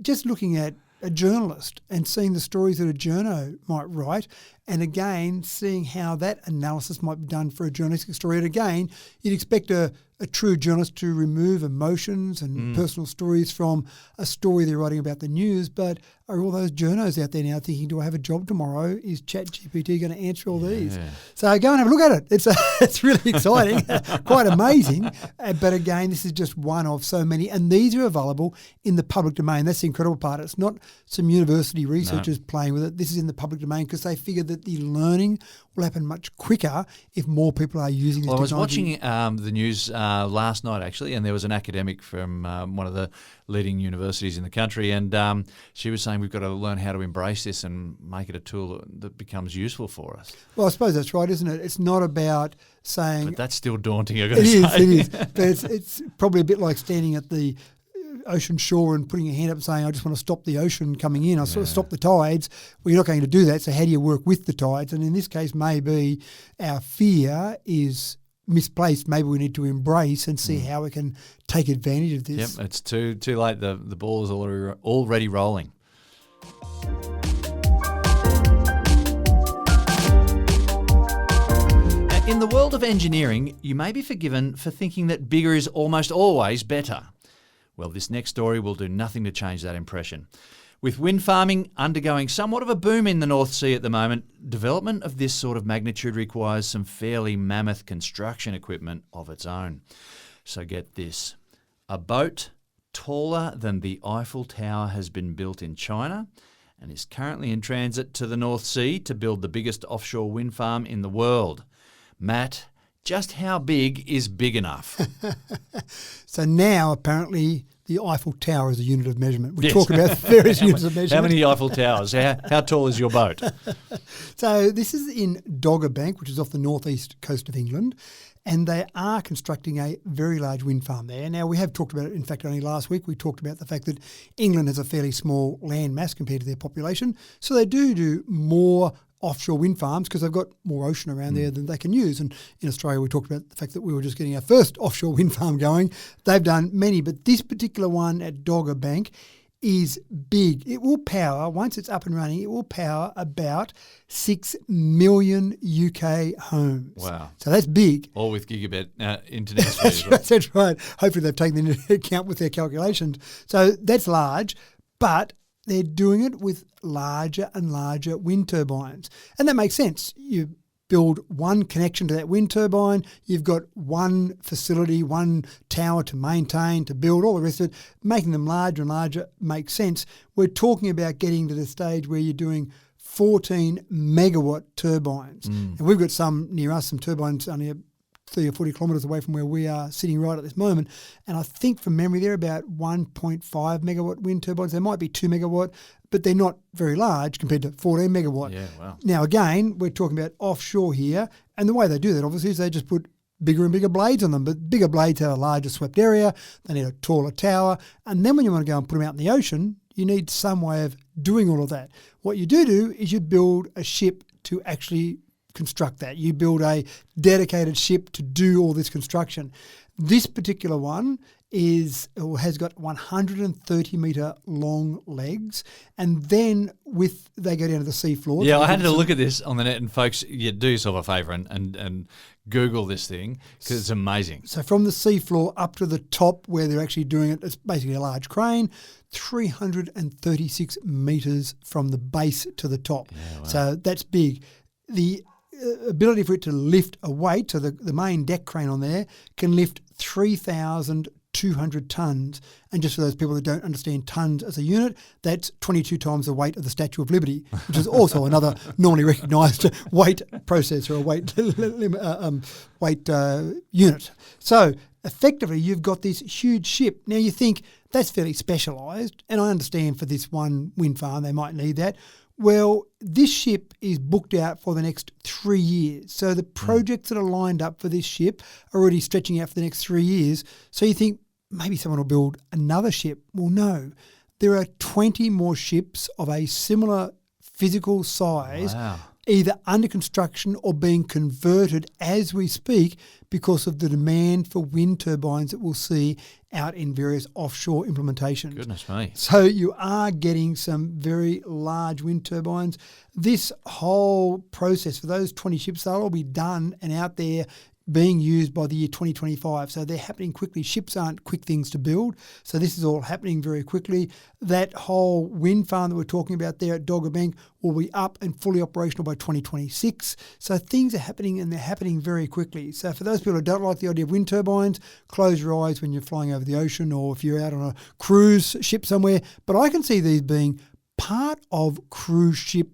just looking at a journalist and seeing the stories that a journo might write, and again, seeing how that analysis might be done for a journalistic story. And again, you'd expect a true journalist to remove emotions and personal stories from a story they're writing about the news, but are all those journos out there now thinking, do I have a job tomorrow? Is ChatGPT going to answer all these? So go and have a look at it. It's really exciting, quite amazing. But again, this is just one of so many, and these are available in the public domain. That's the incredible part. It's not some university researchers playing with it. This is in the public domain because they figure that the learning will happen much quicker if more people are using this technology. I was watching the news last night, actually, and there was an academic from one of the leading universities in the country, and she was saying we've got to learn how to embrace this and make it a tool that becomes useful for us. Well, I suppose that's right, isn't it? It's not about saying... But that's still daunting, I've got to It say. is. But it's probably a bit like standing at the ocean shore and putting your hand up and saying, I just want to stop the ocean coming in. I sort of stop the tides. Well, you're not going to do that. So how do you work with the tides? And in this case, maybe our fear is misplaced. Maybe we need to embrace and see how we can take advantage of this. Yep, it's too late. The ball is already rolling. In the world of engineering, you may be forgiven for thinking that bigger is almost always better. Well, this next story will do nothing to change that impression. With wind farming undergoing somewhat of a boom in the North Sea at the moment, development of this sort of magnitude requires some fairly mammoth construction equipment of its own. So get this. A boat taller than the Eiffel Tower has been built in China and is currently in transit to the North Sea to build the biggest offshore wind farm in the world. Matt, just how big is big enough? So now, apparently, the Eiffel Tower is a unit of measurement. We talk about various units of measurement. How many Eiffel Towers? How tall is your boat? So this is in Dogger Bank, which is off the northeast coast of England, and they are constructing a very large wind farm there. Now, we have talked about it, in fact, only last week. We talked about the fact that England has a fairly small land mass compared to their population, so they do more offshore wind farms because they've got more ocean around there than they can use. And in Australia, we talked about the fact that we were just getting our first offshore wind farm going. They've done many, but this particular one at Dogger Bank is big. It will power, once it's up and running, it will power about 6 million UK homes. Wow. So that's big. All with gigabit internet speed as well. That's right. Hopefully they've taken that into account with their calculations. So that's large, but they're doing it with larger and larger wind turbines. And that makes sense. You build one connection to that wind turbine, you've got one facility, one tower to maintain, to build, all the rest of it. Making them larger and larger makes sense. We're talking about getting to the stage where you're doing 14 megawatt turbines. And we've got some near us, some turbines only 30 or 40 kilometres away from where we are sitting right at this moment. And I think from memory they're about 1.5 megawatt wind turbines. They might be 2 megawatt, but they're not very large compared to 14 megawatt. Yeah, wow. Now, again, we're talking about offshore here. And the way they do that, obviously, is they just put bigger and bigger blades on them. But bigger blades have a larger swept area. They need a taller tower. And then when you want to go and put them out in the ocean, you need some way of doing all of that. What you do is you build a ship to actually construct that. You build a dedicated ship to do all this construction. This particular one has got 130 metre long legs, and then they go down to the seafloor. Yeah, I had to look at this on the net, and folks, you do yourself a favour and Google this thing because it's amazing. So from the seafloor up to the top where they're actually doing it, it's basically a large crane, 336 metres from the base to the top. Yeah, wow. So that's big. The ability for it to lift a weight, so the main deck crane on there can lift 3,200 tonnes. And just for those people that don't understand tonnes as a unit, that's 22 times the weight of the Statue of Liberty, which is also another normally recognised weight process or a weight unit. So effectively, you've got this huge ship. Now you think that's fairly specialised, and I understand for this one wind farm they might need that. Well, this ship is booked out for the next 3 years. So the projects that are lined up for this ship are already stretching out for the next 3 years. So you think maybe someone will build another ship. Well, no. There are 20 more ships of a similar physical size, either under construction or being converted as we speak because of the demand for wind turbines that we'll see out in various offshore implementations. Goodness me. So you are getting some very large wind turbines. This whole process for those 20 ships, they'll all be done and out there being used by the year 2025. So they're happening quickly. Ships aren't quick things to build. So this is all happening very quickly. That whole wind farm that we're talking about there at Dogger Bank will be up and fully operational by 2026. So things are happening, and they're happening very quickly. So for those people who don't like the idea of wind turbines, close your eyes when you're flying over the ocean or if you're out on a cruise ship somewhere. But I can see these being part of cruise ship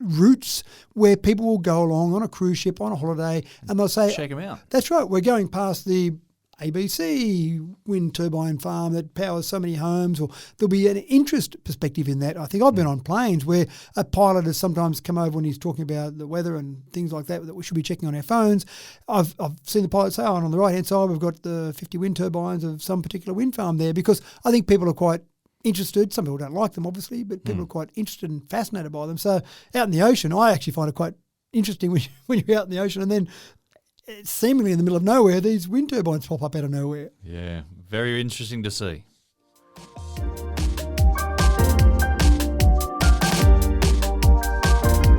routes where people will go along on a cruise ship on a holiday and they'll say, check them out. That's right, we're going past the ABC wind turbine farm that powers so many homes, or there'll be an interest perspective in that. I think I've been on planes where a pilot has sometimes come over when he's talking about the weather and things like that we should be checking on our phones. I've seen the pilot say, and on the right-hand side we've got the 50 wind turbines of some particular wind farm there, because I think people are quite interested. Some people don't like them, obviously, but people are quite interested and fascinated by them. So out in the ocean, I actually find it quite interesting when you're out in the ocean and then seemingly in the middle of nowhere, these wind turbines pop up out of nowhere. Yeah, very interesting to see.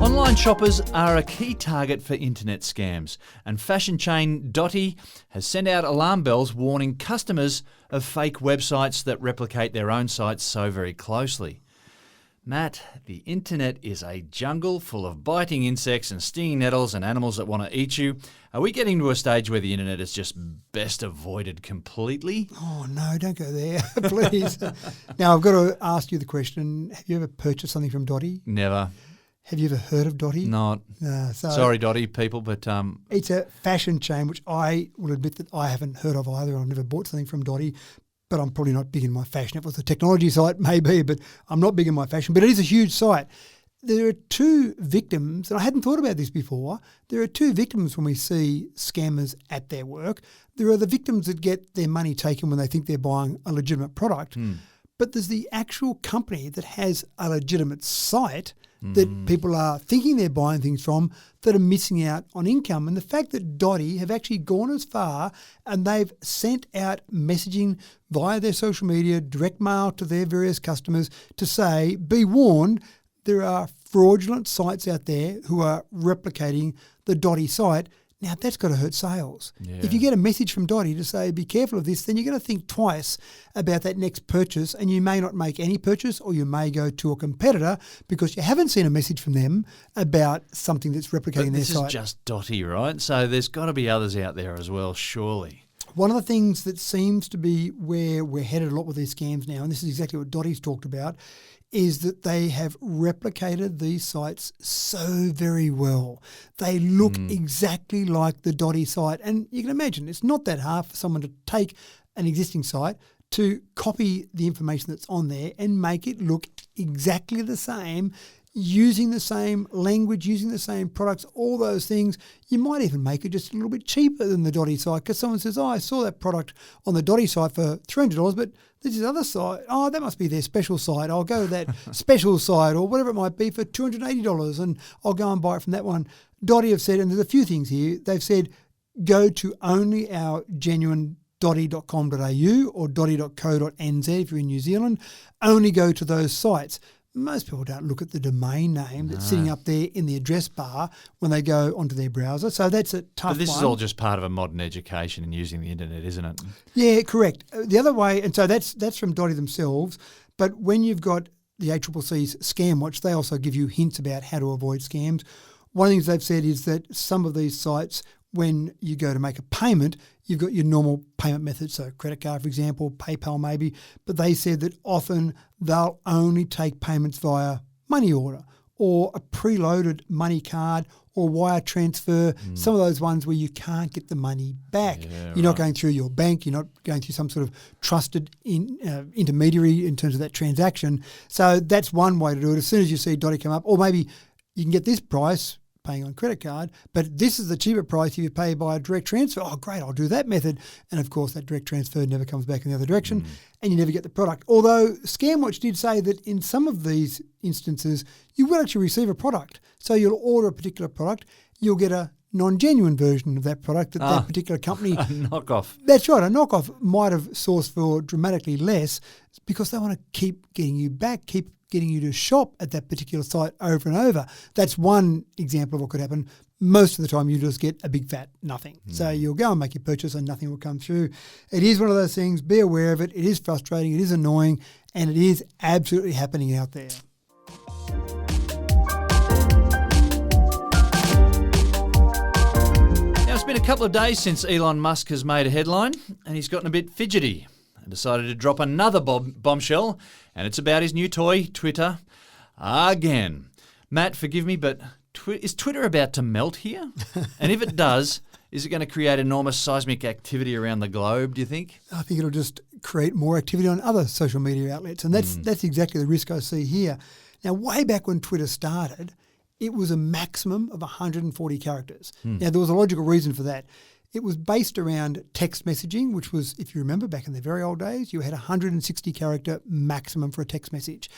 Online shoppers are a key target for internet scams, and fashion chain Dotti has sent out alarm bells warning customers of fake websites that replicate their own sites so very closely. Matt, the internet is a jungle full of biting insects and stinging nettles and animals that want to eat you. Are we getting to a stage where the internet is just best avoided completely? Oh, no, don't go there, please. Now, I've got to ask you the question, have you ever purchased something from Dotti? Never. Have you ever heard of Dotti? Not. Sorry, Dotti people, but... It's a fashion chain, which I will admit that I haven't heard of either. I've never bought something from Dotti, but I'm probably not big in my fashion. If it was a technology site, maybe, but I'm not big in my fashion. But it is a huge site. There are two victims, and I hadn't thought about this before. There are two victims when we see scammers at their work. There are the victims that get their money taken when they think they're buying a legitimate product. But there's the actual company that has a legitimate site that people are thinking they're buying things from that are missing out on income. And the fact that Dotti have actually gone as far and they've sent out messaging via their social media, direct mail to their various customers to say, be warned, there are fraudulent sites out there who are replicating the Dotti site. Now, that's got to hurt sales. Yeah. If you get a message from Dotti to say, be careful of this, then you're going to think twice about that next purchase, and you may not make any purchase, or you may go to a competitor because you haven't seen a message from them about something that's replicating their site. This is just Dotti, right? So there's got to be others out there as well, surely. One of the things that seems to be where we're headed a lot with these scams now, and this is exactly what Dotti's talked about, is that they have replicated these sites so very well. They look exactly like the Dotti site. And you can imagine it's not that hard for someone to take an existing site, to copy the information that's on there and make it look exactly the same, using the same language, using the same products, all those things. You might even make it just a little bit cheaper than the Dotti site because someone says, I saw that product on the Dotti site for $300, but there's this other site. That must be their special site. I'll go to that special site or whatever it might be for $280 and I'll go and buy it from that one. Dotti have said, and there's a few things here, they've said go to only our genuine dotti.com.au or dotti.co.nz if you're in New Zealand. Only go to those sites. Most people don't look at the domain name that's sitting up there in the address bar when they go onto their browser. So that's a tough one. But this is all just part of a modern education and using the internet, isn't it? Yeah, correct. The other way, and so that's from Dotti themselves, but when you've got the ACCC's Scam Watch, they also give you hints about how to avoid scams. One of the things they've said is that some of these sites, when you go to make a payment, you've got your normal payment methods, so credit card, for example, PayPal maybe, but they said that often they'll only take payments via money order or a preloaded money card or wire transfer, some of those ones where you can't get the money back. Yeah, you're not going through your bank, you're not going through some sort of trusted intermediary in terms of that transaction. So that's one way to do it. As soon as you see Dotti come up, or maybe you can get this price paying on credit card, but this is the cheaper price if you pay by a direct transfer. Oh, great, I'll do that method. And of course, that direct transfer never comes back in the other direction and you never get the product. Although ScamWatch did say that in some of these instances, you will actually receive a product. So you'll order a particular product, you'll get a non-genuine version of that product that that particular company... A knockoff. That's right, a knockoff might have sourced for dramatically less because they want to keep getting you back, keep getting you to shop at that particular site over and over. That's one example of what could happen. Most of the time you just get a big fat nothing. So you'll go and make your purchase and nothing will come through. It is one of those things. Be aware of it. It is frustrating. It is annoying. And it is absolutely happening out there. Now, it's been a couple of days since Elon Musk has made a headline and he's gotten a bit fidgety and decided to drop another bombshell, and it's about his new toy, Twitter, again. Matt, forgive me, but is Twitter about to melt here? And if it does, is it going to create enormous seismic activity around the globe, do you think? I think it'll just create more activity on other social media outlets, and that's exactly the risk I see here. Now, way back when Twitter started, it was a maximum of 140 characters. Now, there was a logical reason for that. It was based around text messaging, which was, if you remember, back in the very old days, you had 160 character maximum for a text message.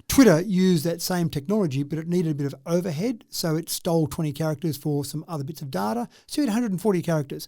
Twitter used that same technology, but it needed a bit of overhead, so it stole 20 characters for some other bits of data. So you had 140 characters.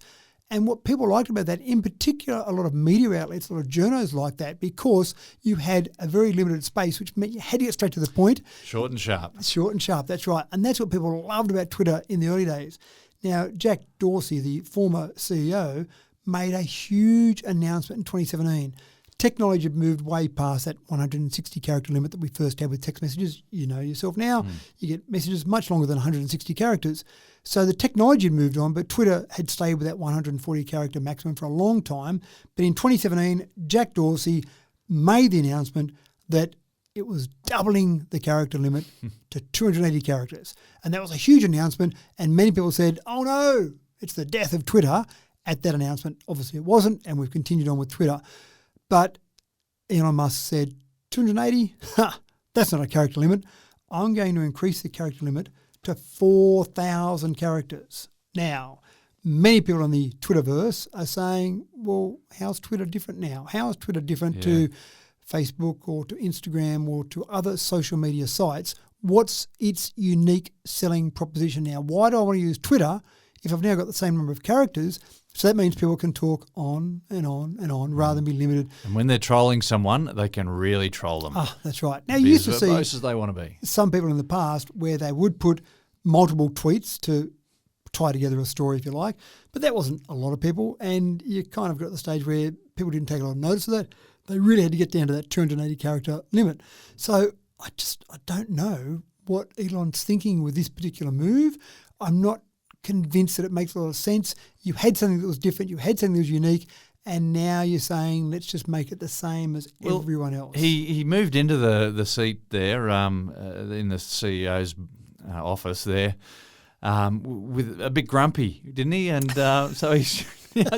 And what people liked about that, in particular, a lot of media outlets, a lot of journos liked that because you had a very limited space, which meant you had to get straight to the point. Short and sharp. Short and sharp, that's right. And that's what people loved about Twitter in the early days. Now, Jack Dorsey, the former CEO, made a huge announcement in 2017. Technology had moved way past that 160 character limit that we first had with text messages. You know yourself now, you get messages much longer than 160 characters. So the technology had moved on, but Twitter had stayed with that 140 character maximum for a long time. But in 2017, Jack Dorsey made the announcement that it was doubling the character limit to 280 characters. And that was a huge announcement. And many people said, oh no, it's the death of Twitter at that announcement. Obviously it wasn't, and we've continued on with Twitter. But Elon Musk said, 280? That's not a character limit. I'm going to increase the character limit to 4,000 characters. Now, many people in the Twitterverse are saying, well, how's Twitter different now? How is Twitter different to Facebook or to Instagram or to other social media sites? what's its unique selling proposition now? Why do I want to use Twitter if I've now got the same number of characters? So that means people can talk on and on and on rather than be limited. And when they're trolling someone, they can really troll them. Ah, that's right. Now, Be you used to as see verbose as they want to be. some people in the past where they would put multiple tweets to tie together a story, if you like, but that wasn't a lot of people, and you kind of got to the stage where people didn't take a lot of notice of that. They really had to get down to that 280 character limit. So I don't know what Elon's thinking with this particular move. I'm not convinced that it makes a lot of sense. You had something that was different, you had something that was unique, and now you're saying let's just make it the same as everyone else. He moved into the seat there in the CEO's office there with a bit grumpy, didn't he? And so he's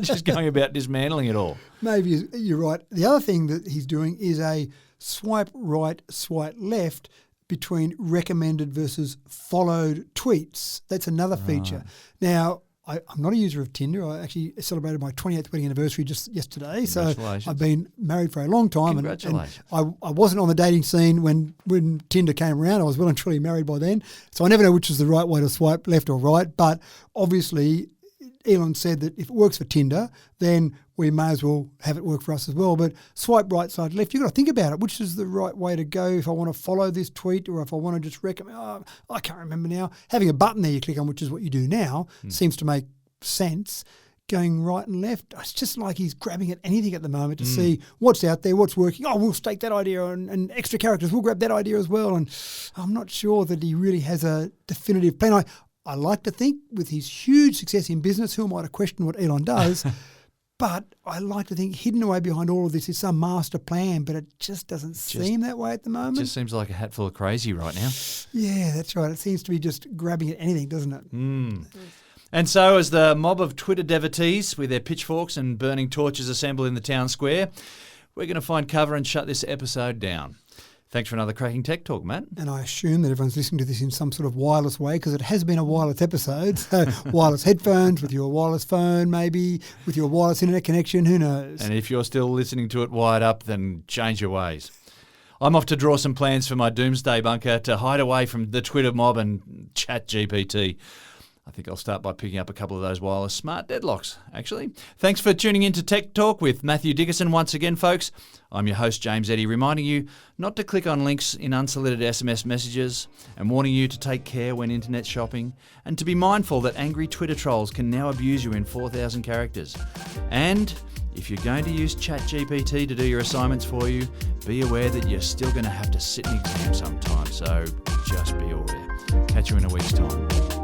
just going about dismantling it all. Maybe you're right. The other thing that he's doing is a swipe right, swipe left between recommended versus followed tweets. That's another feature. Now, I'm not a user of Tinder. I actually celebrated my 28th wedding anniversary just yesterday. So I've been married for a long time. Congratulations. And I wasn't on the dating scene when Tinder came around. I was well and truly married by then. So I never know which is the right way to swipe, left or right. But obviously, Elon said that if it works for Tinder, then we may as well have it work for us as well. But swipe right, side left, you've got to think about it. Which is the right way to go if I want to follow this tweet or if I want to just recommend? I can't remember now. Having a button there you click on, which is what you do now, seems to make sense. Going right and left, it's just like he's grabbing at anything at the moment to see what's out there, what's working. Oh, we'll stake that idea and extra characters. We'll grab that idea as well. And I'm not sure that he really has a definitive plan. I like to think with his huge success in business, who am I to question what Elon does? But I like to think hidden away behind all of this is some master plan, but it just doesn't seem that way at the moment. It just seems like a hatful of crazy right now. Yeah, that's right. It seems to be just grabbing at anything, doesn't it? And so as the mob of Twitter devotees with their pitchforks and burning torches assemble in the town square, we're going to find cover and shut this episode down. Thanks for another cracking tech talk, Matt. And I assume that everyone's listening to this in some sort of wireless way because it has been a wireless episode. So wireless headphones, with your wireless phone maybe, with your wireless internet connection, who knows? And if you're still listening to it wired up, then change your ways. I'm off to draw some plans for my doomsday bunker to hide away from the Twitter mob and ChatGPT. I think I'll start by picking up a couple of those wireless smart deadlocks, actually. Thanks for tuning in to Tech Talk with Matthew Dickerson once again, folks. I'm your host, James Eddy, reminding you not to click on links in unsolicited SMS messages and warning you to take care when internet shopping and to be mindful that angry Twitter trolls can now abuse you in 4,000 characters. And if you're going to use ChatGPT to do your assignments for you, be aware that you're still going to have to sit an exam sometime, so just be aware. Catch you in a week's time.